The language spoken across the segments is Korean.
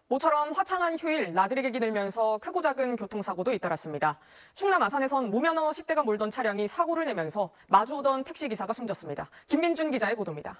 모처럼 화창한 휴일 나들이객이 늘면서 크고 작은 교통사고도 잇따랐습니다. 충남 아산에선 무면허 10대가 몰던 차량이 사고를 내면서 마주오던 택시기사가 숨졌습니다. 김민준 기자의 보도입니다.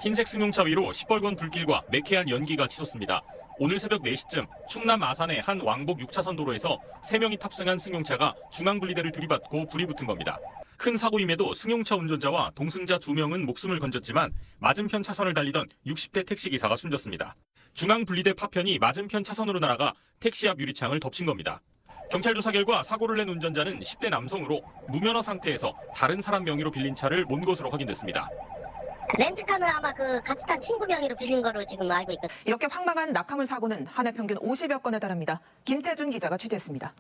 흰색 승용차 위로 시뻘건 불길과 매캐한 연기가 치솟습니다. 오늘 새벽 4시쯤 충남 아산의 한 왕복 6차선 도로에서 3명이 탑승한 승용차가 중앙분리대를 들이받고 불이 붙은 겁니다. 큰 사고임에도 승용차 운전자와 동승자 2명은 목숨을 건졌지만 맞은편 차선을 달리던 60대 택시기사가 숨졌습니다. 중앙분리대 파편이 맞은편 차선으로 날아가 택시 앞 유리창을 덮친 겁니다. 경찰 조사 결과 사고를 낸 운전자는 10대 남성으로 무면허 상태에서 다른 사람 명의로 빌린 차를 몬 것으로 확인됐습니다. 렌트카는 아마 같이 탄 친구 명의로 빌린 거로 지금 알고 있거든요. 이렇게 황망한 낙하물 사고는 한 해 평균 50여 건에 달합니다. 김태준 기자가 취재했습니다.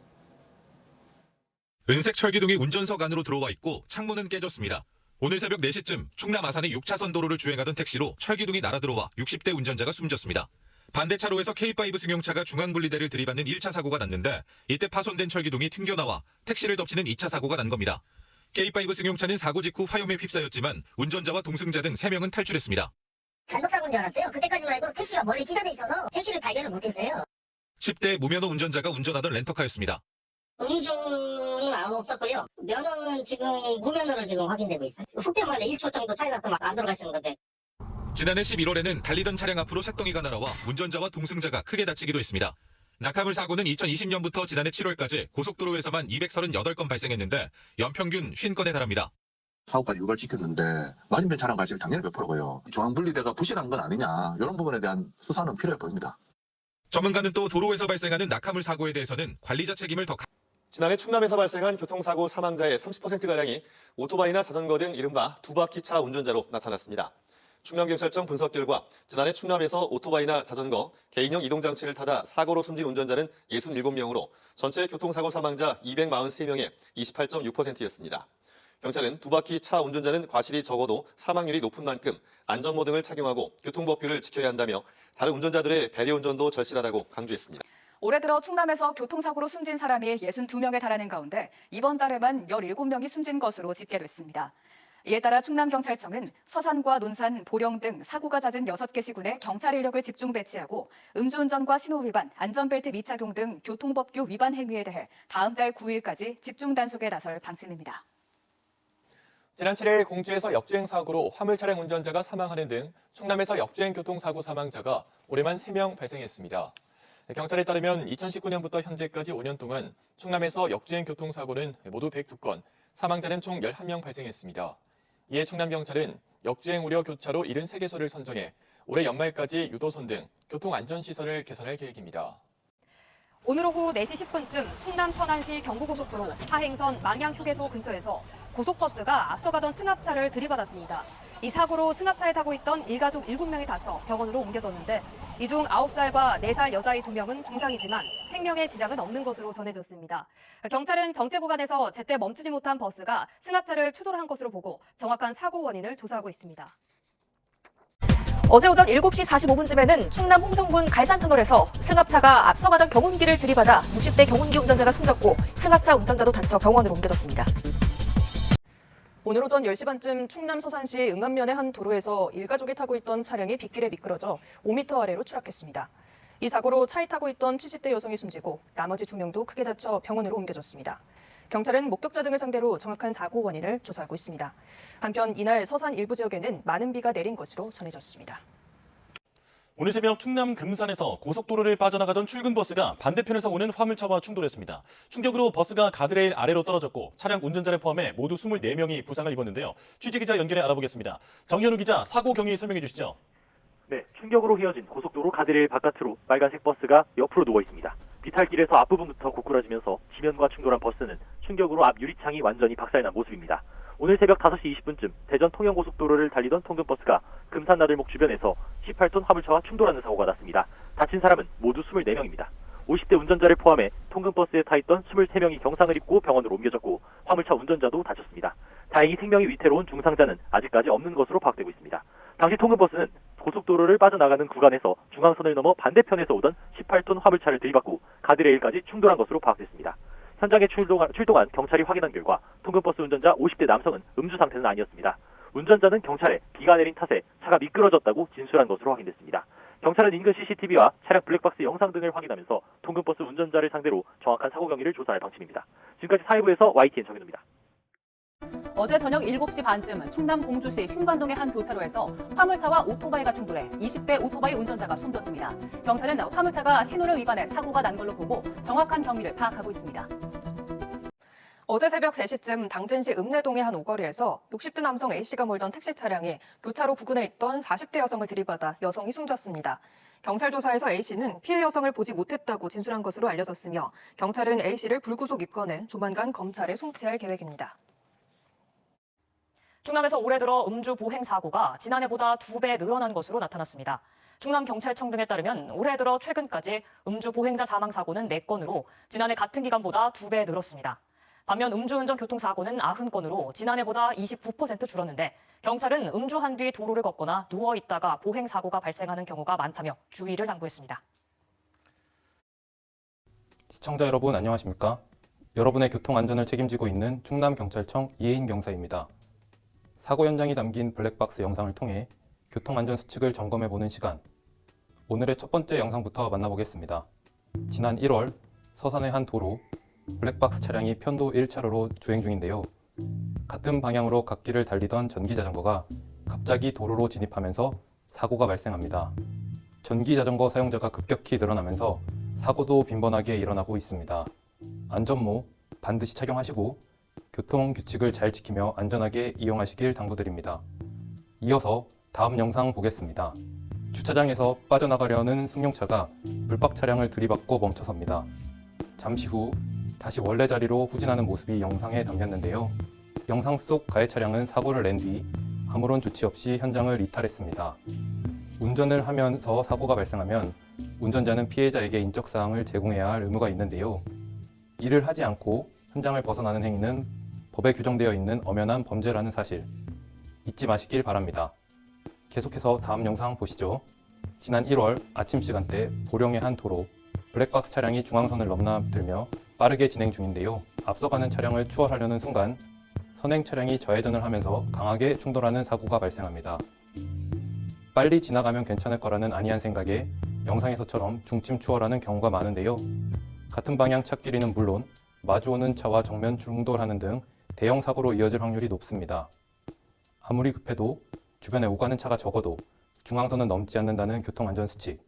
은색 철기둥이 운전석 안으로 들어와 있고 창문은 깨졌습니다. 오늘 새벽 4시쯤 충남 아산의 6차선 도로를 주행하던 택시로 철기둥이 날아들어와 60대 운전자가 숨졌습니다. 반대 차로에서 K5 승용차가 중앙분리대를 들이받는 1차 사고가 났는데 이때 파손된 철기둥이 튕겨나와 택시를 덮치는 2차 사고가 난 겁니다. K5 승용차는 사고 직후 화염에 휩싸였지만 운전자와 동승자 등 3명은 탈출했습니다. 단독사고인 줄 알았어요. 그때까지만 해도 택시가 멀리 찢어져 있어서 택시를 발견을 못했어요. 10대 무면허 운전자가 운전하던 렌터카였습니다. 음주는 없었고요. 면허는 지금 무면허로 지금 확인되고 있어요. 속된 말에 1초 정도 차이 나서 막 안 돌아가시는 건데. 지난해 11월에는 달리던 차량 앞으로 새덩이가 날아와 운전자와 동승자가 크게 다치기도 했습니다. 낙하물 사고는 2020년부터 지난해 7월까지 고속도로에서만 238건 발생했는데 연평균 50건에 달합니다. 사고까지 유발시켰는데 맞은편 차량 과실이 당연히 몇 프로고요. 중앙분리대가 부실한 건 아니냐 이런 부분에 대한 수사는 필요해 보입니다. 전문가는 또 도로에서 발생하는 낙하물 사고에 대해서는 관리자 책임을 더 지난해 충남에서 발생한 교통사고 사망자의 30%가량이 오토바이나 자전거 등 이른바 두바퀴차 운전자로 나타났습니다. 충남경찰청 분석 결과 지난해 충남에서 오토바이나 자전거, 개인형 이동장치를 타다 사고로 숨진 운전자는 67명으로 전체 교통사고 사망자 243명의 28.6%였습니다. 경찰은 두바퀴 차 운전자는 과실이 적어도 사망률이 높은 만큼 안전모 등을 착용하고 교통법규를 지켜야 한다며 다른 운전자들의 배려운전도 절실하다고 강조했습니다. 올해 들어 충남에서 교통사고로 숨진 사람이 62명에 달하는 가운데 이번 달에만 17명이 숨진 것으로 집계됐습니다. 이에 따라 충남경찰청은 서산과 논산, 보령 등 사고가 잦은 6개 시군에 경찰 인력을 집중 배치하고 음주운전과 신호위반, 안전벨트 미착용 등 교통법규 위반 행위에 대해 다음 달 9일까지 집중 단속에 나설 방침입니다. 지난 7일 공주에서 역주행 사고로 화물 차량 운전자가 사망하는 등 충남에서 역주행 교통사고 사망자가 올해만 3명 발생했습니다. 경찰에 따르면 2019년부터 현재까지 5년 동안 충남에서 역주행 교통사고는 모두 102건, 사망자는 총 11명 발생했습니다. 이에 충남경찰은 역주행 우려 교차로 73개소를 선정해 올해 연말까지 유도선 등 교통안전시설을 개선할 계획입니다. 오늘 오후 4시 10분쯤 충남 천안시 경부고속도로 하행선 망양휴게소 근처에서 고속버스가 앞서가던 승합차를 들이받았습니다. 이 사고로 승합차에 타고 있던 일가족 7명이 다쳐 병원으로 옮겨졌는데 이 중 9살과 4살 여자아이 2명은 중상이지만 생명에 지장은 없는 것으로 전해졌습니다. 경찰은 정체 구간에서 제때 멈추지 못한 버스가 승합차를 추돌한 것으로 보고 정확한 사고 원인을 조사하고 있습니다. 어제 오전 7시 45분쯤에는 충남 홍성군 갈산터널에서 승합차가 앞서가던 경운기를 들이받아 60대 경운기 운전자가 숨졌고 승합차 운전자도 다쳐 병원으로 옮겨졌습니다. 오늘 오전 10시 반쯤 충남 서산시 응암면의 한 도로에서 일가족이 타고 있던 차량이 빗길에 미끄러져 5m 아래로 추락했습니다. 이 사고로 차에 타고 있던 70대 여성이 숨지고 나머지 2명도 크게 다쳐 병원으로 옮겨졌습니다. 경찰은 목격자 등을 상대로 정확한 사고 원인을 조사하고 있습니다. 한편 이날 서산 일부 지역에는 많은 비가 내린 것으로 전해졌습니다. 오늘 새벽 충남 금산에서 고속도로를 빠져나가던 출근버스가 반대편에서 오는 화물차와 충돌했습니다. 충격으로 버스가 가드레일 아래로 떨어졌고 차량 운전자를 포함해 모두 24명이 부상을 입었는데요. 취재기자 연결해 알아보겠습니다. 정현우 기자, 사고 경위 설명해 주시죠. 네, 충격으로 휘어진 고속도로 가드레일 바깥으로 빨간색 버스가 옆으로 누워 있습니다. 비탈길에서 앞부분부터 고꾸라지면서 지면과 충돌한 버스는 충격으로 앞 유리창이 완전히 박살난 모습입니다. 오늘 새벽 5시 20분쯤 대전 통영고속도로를 달리던 통근버스가 금산나들목 주변에서 18톤 화물차와 충돌하는 사고가 났습니다. 다친 사람은 모두 24명입니다. 50대 운전자를 포함해 통근버스에 타있던 23명이 경상을 입고 병원으로 옮겨졌고 화물차 운전자도 다쳤습니다. 다행히 생명이 위태로운 중상자는 아직까지 없는 것으로 파악되고 있습니다. 당시 통근버스는 고속도로를 빠져나가는 구간에서 중앙선을 넘어 반대편에서 오던 18톤 화물차를 들이받고 가드레일까지 충돌한 것으로 파악됐습니다. 현장에 출동한 경찰이 확인한 결과 통근버스 운전자 50대 남성은 음주 상태는 아니었습니다. 운전자는 경찰에 비가 내린 탓에 차가 미끄러졌다고 진술한 것으로 확인됐습니다. 경찰은 인근 CCTV와 차량 블랙박스 영상 등을 확인하면서 통근버스 운전자를 상대로 정확한 사고 경위를 조사할 방침입니다. 지금까지 사회부에서 YTN 정현우입니다. 어제 저녁 7시 반쯤 충남 공주시 신관동의 한 교차로에서 화물차와 오토바이가 충돌해 20대 오토바이 운전자가 숨졌습니다. 경찰은 화물차가 신호를 위반해 사고가 난 걸로 보고 정확한 경위를 파악하고 있습니다. 어제 새벽 3시쯤 당진시 읍내동의 한 오거리에서 60대 남성 A씨가 몰던 택시 차량이 교차로 부근에 있던 40대 여성을 들이받아 여성이 숨졌습니다. 경찰 조사에서 A씨는 피해 여성을 보지 못했다고 진술한 것으로 알려졌으며 경찰은 A씨를 불구속 입건해 조만간 검찰에 송치할 계획입니다. 충남에서 올해 들어 음주 보행 사고가 지난해보다 2배 늘어난 것으로 나타났습니다. 충남경찰청 등에 따르면 올해 들어 최근까지 음주 보행자 사망 사고는 4건으로 지난해 같은 기간보다 2배 늘었습니다. 반면 음주운전 교통사고는 90건으로 지난해보다 29% 줄었는데 경찰은 음주한 뒤 도로를 걷거나 누워있다가 보행사고가 발생하는 경우가 많다며 주의를 당부했습니다. 시청자 여러분 안녕하십니까? 여러분의 교통안전을 책임지고 있는 충남경찰청 이혜인 경사입니다. 사고 현장이 담긴 블랙박스 영상을 통해 교통안전 수칙을 점검해보는 시간. 오늘의 첫 번째 영상부터 만나보겠습니다. 지난 1월 서산의 한 도로, 블랙박스 차량이 편도 1차로로 주행 중인데요. 같은 방향으로 갓길을 달리던 전기자전거가 갑자기 도로로 진입하면서 사고가 발생합니다. 전기자전거 사용자가 급격히 늘어나면서 사고도 빈번하게 일어나고 있습니다. 안전모 반드시 착용하시고 교통규칙을 잘 지키며 안전하게 이용하시길 당부드립니다. 이어서 다음 영상 보겠습니다. 주차장에서 빠져나가려는 승용차가 불박 차량을 들이받고 멈춰섭니다. 잠시 후 다시 원래 자리로 후진하는 모습이 영상에 담겼는데요. 영상 속 가해 차량은 사고를 낸 뒤 아무런 조치 없이 현장을 이탈했습니다. 운전을 하면서 사고가 발생하면 운전자는 피해자에게 인적사항을 제공해야 할 의무가 있는데요. 이를 하지 않고 현장을 벗어나는 행위는 법에 규정되어 있는 엄연한 범죄라는 사실 잊지 마시길 바랍니다. 계속해서 다음 영상 보시죠. 지난 1월 아침 시간대 보령의 한 도로, 블랙박스 차량이 중앙선을 넘나들며 빠르게 진행 중인데요. 앞서가는 차량을 추월하려는 순간 선행 차량이 좌회전을 하면서 강하게 충돌하는 사고가 발생합니다. 빨리 지나가면 괜찮을 거라는 안이한 생각에 영상에서처럼 중침 추월하는 경우가 많은데요. 같은 방향 차끼리는 물론 마주오는 차와 정면 충돌하는 등 대형 사고로 이어질 확률이 높습니다. 아무리 급해도 주변에 오가는 차가 적어도 중앙선은 넘지 않는다는 교통안전수칙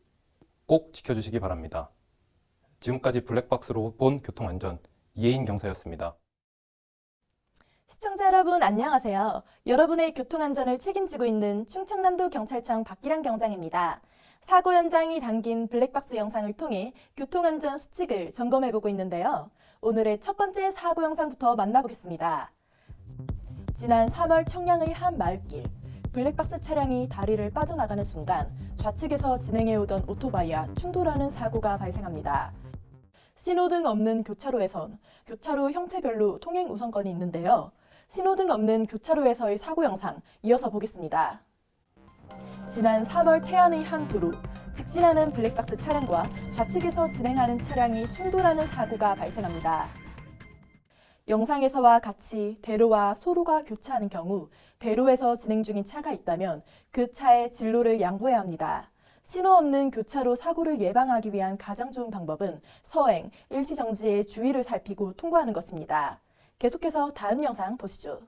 꼭 지켜주시기 바랍니다. 지금까지 블랙박스로 본 교통안전 이혜인 경사였습니다. 시청자 여러분 안녕하세요. 여러분의 교통안전을 책임지고 있는 충청남도 경찰청 박기란 경장입니다. 사고 현장이 담긴 블랙박스 영상을 통해 교통안전 수칙을 점검해보고 있는데요. 오늘의 첫 번째 사고 영상부터 만나보겠습니다. 지난 3월 청량의 한 마을길, 블랙박스 차량이 다리를 빠져나가는 순간 좌측에서 진행해오던 오토바이와 충돌하는 사고가 발생합니다. 신호등 없는 교차로에선 교차로 형태별로 통행 우선권이 있는데요. 신호등 없는 교차로에서의 사고 영상 이어서 보겠습니다. 지난 3월 태안의 한 도로, 직진하는 블랙박스 차량과 좌측에서 진행하는 차량이 충돌하는 사고가 발생합니다. 영상에서와 같이 대로와 소로가 교차하는 경우 대로에서 진행 중인 차가 있다면 그 차의 진로를 양보해야 합니다. 신호 없는 교차로 사고를 예방하기 위한 가장 좋은 방법은 서행, 일시정지의 주의를 살피고 통과하는 것입니다. 계속해서 다음 영상 보시죠.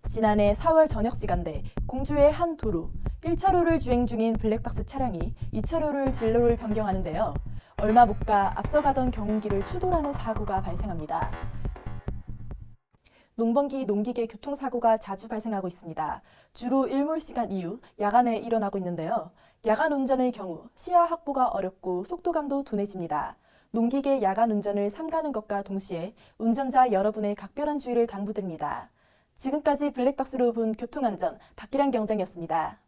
지난해 4월 저녁 시간대 공주의 한 도로, 1차로를 주행 중인 블랙박스 차량이 2차로를 진로를 변경하는데요. 얼마 못 가 앞서가던 경운기를 추돌하는 사고가 발생합니다. 농번기, 농기계 교통사고가 자주 발생하고 있습니다. 주로 일몰 시간 이후 야간에 일어나고 있는데요. 야간 운전의 경우 시야 확보가 어렵고 속도감도 둔해집니다. 농기계 야간 운전을 삼가는 것과 동시에 운전자 여러분의 각별한 주의를 당부드립니다. 지금까지 블랙박스로 본 교통안전 박기란 경장이었습니다.